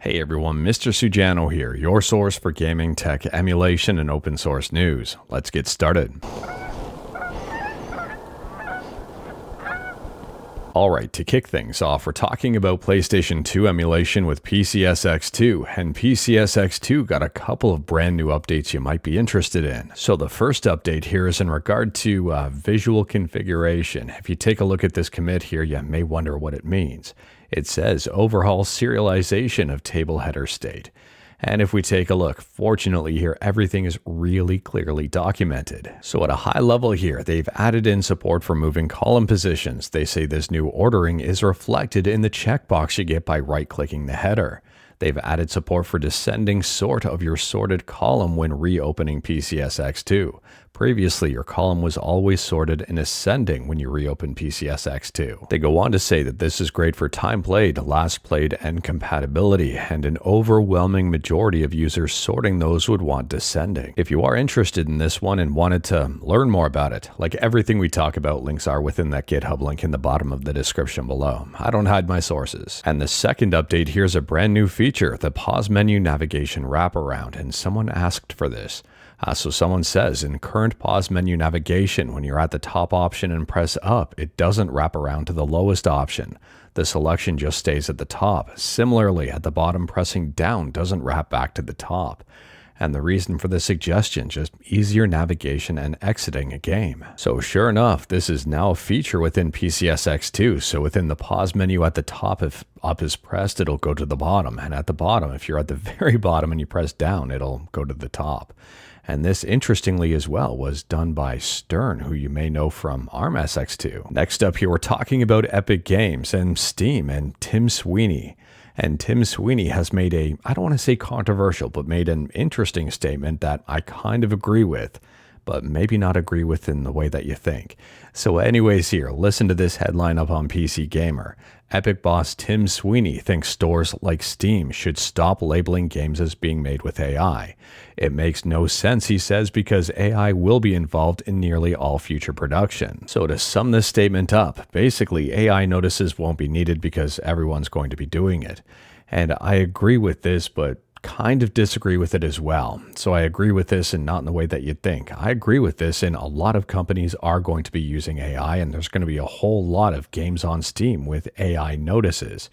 Hey everyone, Mr. Sujano here, your source for gaming, tech, emulation, and open source news. Let's get started. Alright, to kick things off, we're talking about PlayStation 2 emulation with PCSX2, and PCSX2 got a couple of brand new updates you might be interested in. So the first update here is in regard to visual configuration. If you take a look at this commit here, you may wonder what it means. It says overhaul serialization of table header state. And if we take a look, fortunately here, everything is really clearly documented. So at a high level here, they've added in support for moving column positions. They say this new ordering is reflected in the checkbox you get by right-clicking the header. They've added support for descending sort of your sorted column when reopening PCSX2. Previously, your column was always sorted in ascending when you reopen PCSX2. They go on to say that this is great for time played, last played, and compatibility, and an overwhelming majority of users sorting those would want descending. If you are interested in this one and wanted to learn more about it, like everything we talk about, links are within that GitHub link in the bottom of the description below. I don't hide my sources. And the second update here is a brand new feature, the pause menu navigation wraparound, and someone asked for this. So someone says, in current pause menu navigation, when you're at the top option and press up, it doesn't wrap around to the lowest option. The selection just stays at the top. Similarly, at the bottom, pressing down doesn't wrap back to the top. And the reason for the suggestion, just easier navigation and exiting a game. So sure enough, this is now a feature within PCSX2. So within the pause menu at the top, if up is pressed, it'll go to the bottom. And at the bottom, if you're at the very bottom and you press down, it'll go to the top. And this, interestingly as well, was done by Stern, who you may know from ARMSX2. Next up here, we're talking about Epic Games and Steam and Tim Sweeney. And Tim Sweeney has made I don't want to say controversial, but made an interesting statement that I kind of agree with, but maybe not agree with in the way that you think. So anyways here, listen to this headline up on PC Gamer. Epic boss Tim Sweeney thinks stores like Steam should stop labeling games as being made with AI. It makes no sense, he says, because AI will be involved in nearly all future production. So to sum this statement up, basically AI notices won't be needed because everyone's going to be doing it. And I agree with this, but kind of disagree with it as well. So I agree with this and not in the way that you'd think. I agree with this, and a lot of companies are going to be using AI, and there's going to be a whole lot of games on Steam with AI notices.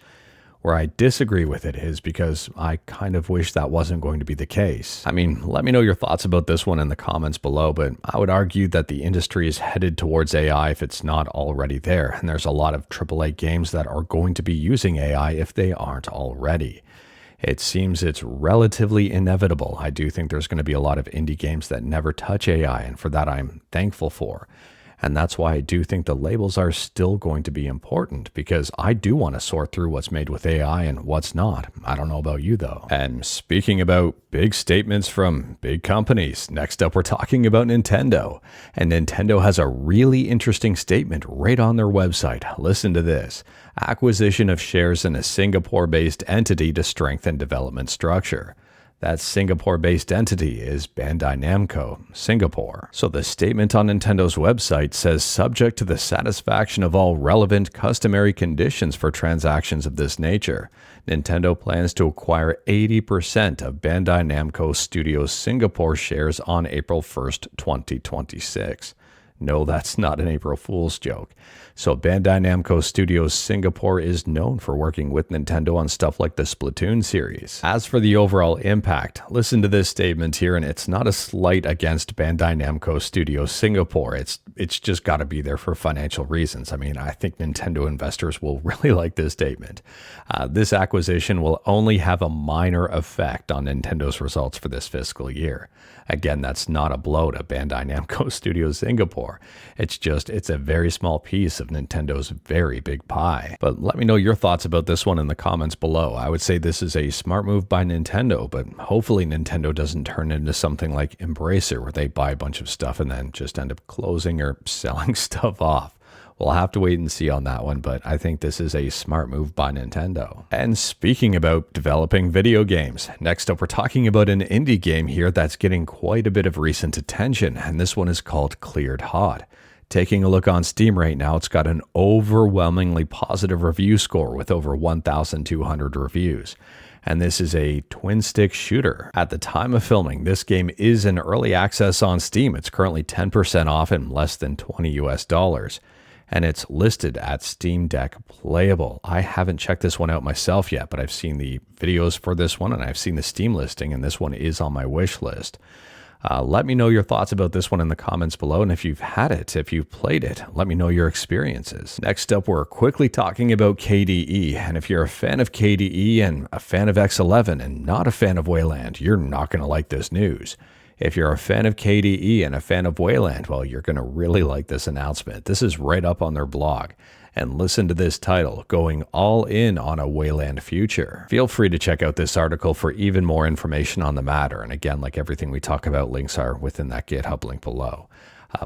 Where I disagree with it is because I kind of wish that wasn't going to be the case. I mean, let me know your thoughts about this one in the comments below, but I would argue that the industry is headed towards AI if it's not already there, and there's a lot of AAA games that are going to be using AI if they aren't already. It seems it's relatively inevitable. I do think there's going to be a lot of indie games that never touch AI, and for that I'm thankful for. And that's why I do think the labels are still going to be important, because I do want to sort through what's made with AI and what's not. I don't know about you though. And speaking about big statements from big companies, next up we're talking about Nintendo. And Nintendo has a really interesting statement right on their website. Listen to this. Acquisition of shares in a Singapore-based entity to strengthen development structure. That Singapore-based entity is Bandai Namco, Singapore. So the statement on Nintendo's website says, subject to the satisfaction of all relevant customary conditions for transactions of this nature, Nintendo plans to acquire 80% of Bandai Namco Studios Singapore shares on April 1st, 2026. No, that's not an April Fool's joke. So Bandai Namco Studios Singapore is known for working with Nintendo on stuff like the Splatoon series. As for the overall impact, listen to this statement here, and it's not a slight against Bandai Namco Studios Singapore. It's just got to be there for financial reasons. I mean, I think Nintendo investors will really like this statement. This acquisition will only have a minor effect on Nintendo's results for this fiscal year. Again, that's not a blow to Bandai Namco Studios Singapore. It's a very small piece of Nintendo's very big pie. But let me know your thoughts about this one in the comments below. I would say this is a smart move by Nintendo, but hopefully Nintendo doesn't turn into something like Embracer, where they buy a bunch of stuff and then just end up closing or selling stuff off. We'll have to wait and see on that one, but I think this is a smart move by Nintendo. And speaking about developing video games, next up we're talking about an indie game here that's getting quite a bit of recent attention, and this one is called Cleared Hot. Taking a look on Steam right now, it's got an overwhelmingly positive review score with over 1,200 reviews. and this is a twin-stick shooter. At the time of filming, this game is in early access on Steam. It's currently 10% off and less than $20 US, and it's listed at Steam Deck Playable. I haven't checked this one out myself yet, but I've seen the videos for this one, and I've seen the Steam listing, and this one is on my wish list. Let me know your thoughts about this one in the comments below, and if you've had it, if you've played it, let me know your experiences. Next up, we're quickly talking about KDE, and if you're a fan of KDE and a fan of X11 and not a fan of Wayland, you're not going to like this news. If you're a fan of KDE and a fan of Wayland, well, you're going to really like this announcement. This is right up on their blog. And listen to this title, Going All In on a Wayland Future. Feel free to check out this article for even more information on the matter. And again, like everything we talk about, links are within that GitHub link below.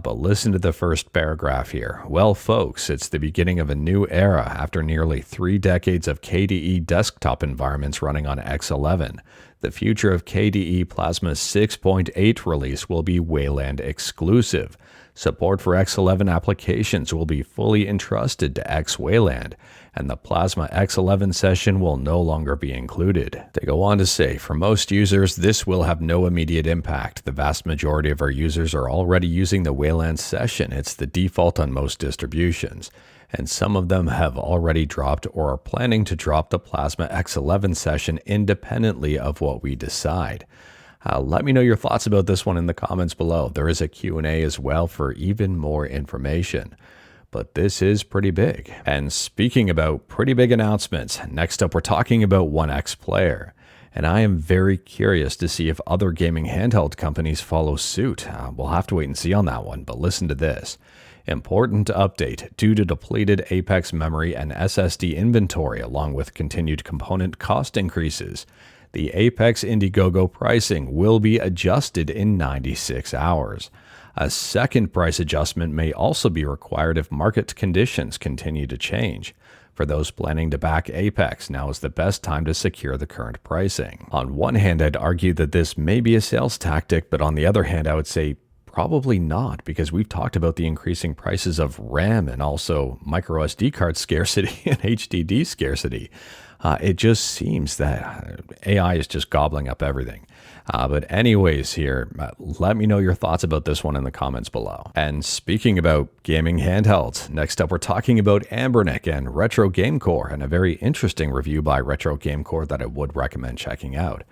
But listen to the first paragraph here. Well, folks, it's the beginning of a new era after nearly 3 decades of KDE desktop environments running on X11. The future of KDE Plasma's 6.8 release will be Wayland exclusive. Support for X11 applications will be fully entrusted to X-Wayland, and the Plasma X11 session will no longer be included. They go on to say, for most users, this will have no immediate impact. The vast majority of our users are already using the Wayland session. It's the default on most distributions, and some of them have already dropped or are planning to drop the Plasma X11 session independently of what we decide. Let me know your thoughts about this one in the comments below. There is a Q&A as well for even more information. But this is pretty big. And speaking about pretty big announcements, next up we're talking about One X Player. And I am very curious to see if other gaming handheld companies follow suit. We'll have to wait and see on that one, but listen to this. Important update. Due to depleted Apex memory and SSD inventory along with continued component cost increases, the Apex Indiegogo pricing will be adjusted in 96 hours. A second price adjustment may also be required if market conditions continue to change. For those planning to back Apex, now is the best time to secure the current pricing. On one hand, I'd argue that this may be a sales tactic, but on the other hand, I would say probably not, because we've talked about the increasing prices of RAM and also micro SD card scarcity and HDD scarcity. It just seems that AI is just gobbling up everything. But anyways here, let me know your thoughts about this one in the comments below. And speaking about gaming handhelds, next up we're talking about Anbernic and Retro Gamecore, and a very interesting review by Retro Gamecore that I would recommend checking out.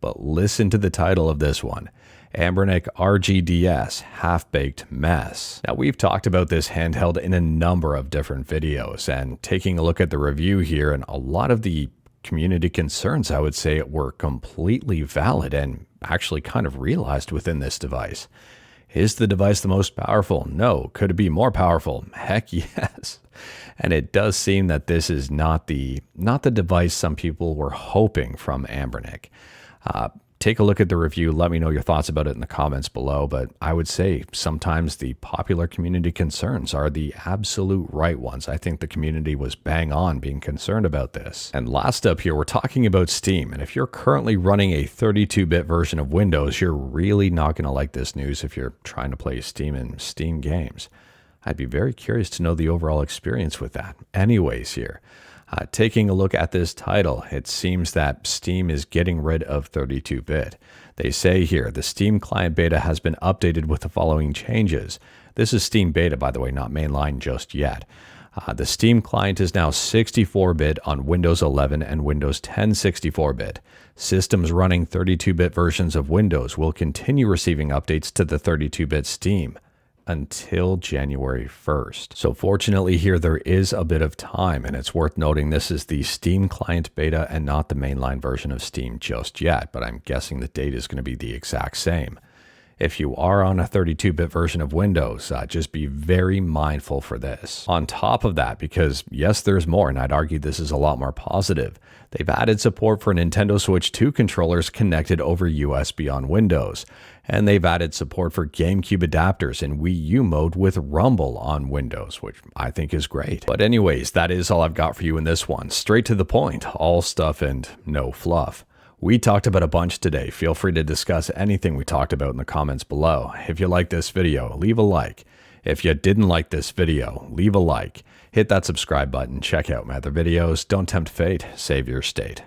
But listen to the title of this one. Anbernic RG DS Half-Baked Mess. Now, we've talked about this handheld in a number of different videos, and taking a look at the review here, and a lot of the community concerns, I would say, were completely valid and actually kind of realized within this device. Is the device the most powerful? No. Could it be more powerful? Heck yes. And it does seem that this is not the device some people were hoping from Anbernic. Take a look at the review. Let me know your thoughts about it in the comments below. But I would say sometimes the popular community concerns are the absolute right ones. I think the community was bang on being concerned about this. And last up here, we're talking about Steam. And if you're currently running a 32-bit version of Windows, you're really not going to like this news if you're trying to play Steam and Steam games. I'd be very curious to know the overall experience with that. Anyways here. Taking a look at this title, it seems that Steam is getting rid of 32-bit. They say here, the Steam client beta has been updated with the following changes. This is Steam beta, by the way, not mainline just yet. The Steam client is now 64-bit on Windows 11 and Windows 10 64-bit. Systems running 32-bit versions of Windows will continue receiving updates to the 32-bit Steam until January 1st. So fortunately here there is a bit of time, and it's worth noting this is the Steam client beta and not the mainline version of Steam just yet, but I'm guessing the date is going to be the exact same. If you are on a 32-bit version of Windows, just be very mindful for this. On top of that, because yes, there's more, and I'd argue this is a lot more positive, they've added support for Nintendo Switch 2 controllers connected over USB on Windows, and they've added support for GameCube adapters in Wii U mode with Rumble on Windows, which I think is great. But anyways, that is all I've got for you in this one. Straight to the point, all stuff and no fluff. We talked about a bunch today. Feel free to discuss anything we talked about in the comments below. If you liked this video, leave a like. If you didn't like this video, leave a like. Hit that subscribe button. Check out my other videos. Don't tempt fate. Save your state.